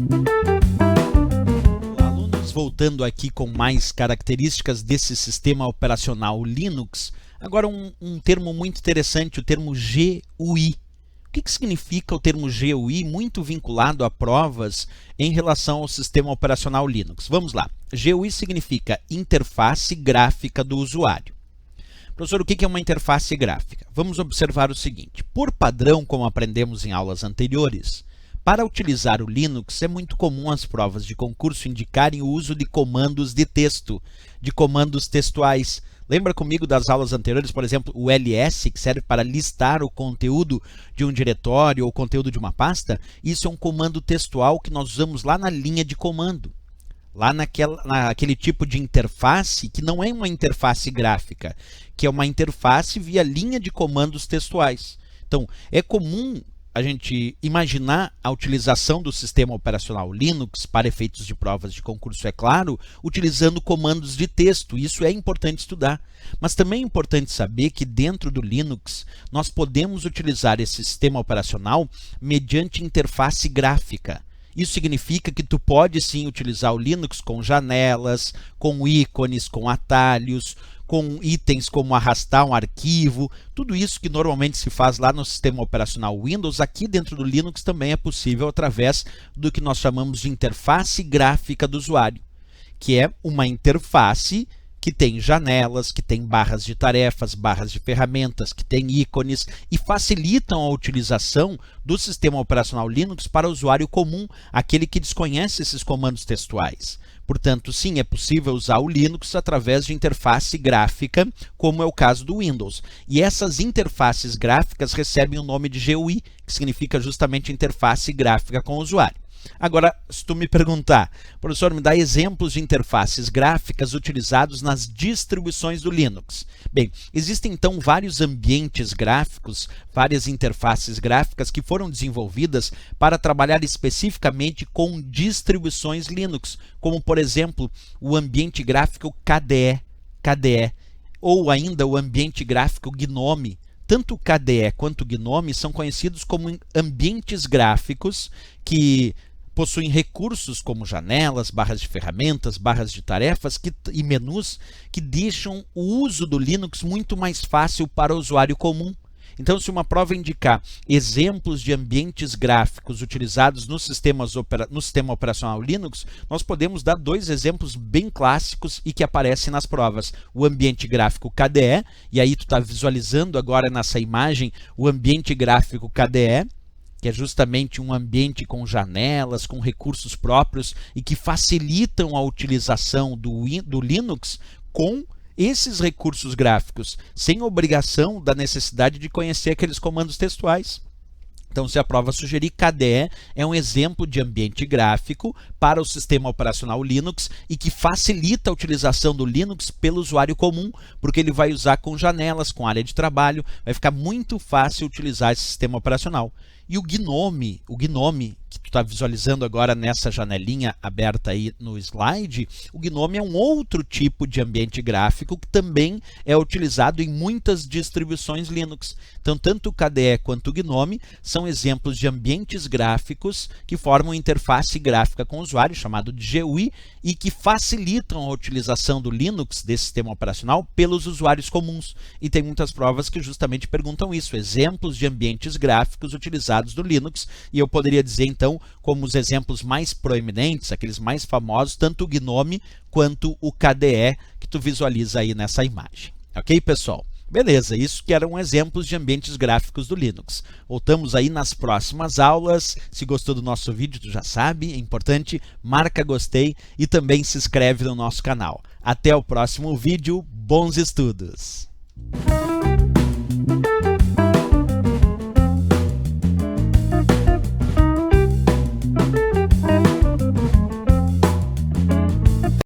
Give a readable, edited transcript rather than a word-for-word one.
Olá, alunos, voltando aqui com mais características desse sistema operacional Linux. Agora um termo muito interessante, o termo GUI. O que significa o termo GUI, muito vinculado a provas em relação ao sistema operacional Linux? Vamos lá. GUI significa interface gráfica do usuário. Professor, o que é uma interface gráfica? Vamos observar o seguinte. Por padrão, como aprendemos em aulas anteriores, para utilizar o Linux é muito comum as provas de concurso indicarem o uso de comandos de texto, de comandos textuais. Lembra comigo das aulas anteriores, por exemplo, o ls, que serve para listar o conteúdo de um diretório ou o conteúdo de uma pasta? Isso é um comando textual que nós usamos lá na linha de comando. Lá naquele tipo de interface que não é uma interface gráfica, que é uma interface via linha de comandos textuais. Então, é comum a gente imaginar a utilização do sistema operacional Linux para efeitos de provas de concurso, é claro, utilizando comandos de texto. Isso é importante estudar. Mas também é importante saber que dentro do Linux nós podemos utilizar esse sistema operacional mediante interface gráfica. Isso significa que tu pode sim utilizar o Linux com janelas, com ícones, com atalhos, com itens como arrastar um arquivo, tudo isso que normalmente se faz lá no sistema operacional Windows, aqui dentro do Linux também é possível através do que nós chamamos de interface gráfica do usuário, que é uma interface que tem janelas, que tem barras de tarefas, barras de ferramentas, que tem ícones e facilitam a utilização do sistema operacional Linux para o usuário comum, aquele que desconhece esses comandos textuais. Portanto, sim, é possível usar o Linux através de interface gráfica, como é o caso do Windows. E essas interfaces gráficas recebem o nome de GUI, que significa justamente interface gráfica com o usuário. Agora, se tu me perguntar, professor, me dá exemplos de interfaces gráficas utilizados nas distribuições do Linux. Bem, existem então vários ambientes gráficos, várias interfaces gráficas que foram desenvolvidas para trabalhar especificamente com distribuições Linux, como por exemplo o ambiente gráfico KDE, ou ainda o ambiente gráfico GNOME. Tanto o KDE quanto o GNOME são conhecidos como ambientes gráficos que possuem recursos como janelas, barras de ferramentas, barras de tarefas e menus que deixam o uso do Linux muito mais fácil para o usuário comum. Então, se uma prova indicar exemplos de ambientes gráficos utilizados no sistema operacional Linux, nós podemos dar dois exemplos bem clássicos e que aparecem nas provas. O ambiente gráfico KDE, e aí tu está visualizando agora nessa imagem o ambiente gráfico KDE, que é justamente um ambiente com janelas, com recursos próprios e que facilitam a utilização do Linux com esses recursos gráficos, sem obrigação da necessidade de conhecer aqueles comandos textuais. Então, se a prova sugerir, KDE é um exemplo de ambiente gráfico para o sistema operacional Linux e que facilita a utilização do Linux pelo usuário comum, porque ele vai usar com janelas, com área de trabalho, vai ficar muito fácil utilizar esse sistema operacional. E o GNOME que tu está visualizando agora nessa janelinha aberta aí no slide, o GNOME é um outro tipo de ambiente gráfico que também é utilizado em muitas distribuições Linux. Então, tanto o KDE quanto o GNOME são exemplos de ambientes gráficos que formam interface gráfica com o usuário, chamado de GUI, e que facilitam a utilização do Linux, desse sistema operacional, pelos usuários comuns. E tem muitas provas que justamente perguntam isso, exemplos de ambientes gráficos utilizados do Linux, e eu poderia dizer então como os exemplos mais proeminentes, aqueles mais famosos, tanto o GNOME quanto o KDE que tu visualiza aí nessa imagem. Ok, pessoal? Beleza, isso que eram exemplos de ambientes gráficos do Linux. Voltamos aí nas próximas aulas. Se gostou do nosso vídeo, tu já sabe, é importante, marca gostei e também se inscreve no nosso canal. Até o próximo vídeo, bons estudos!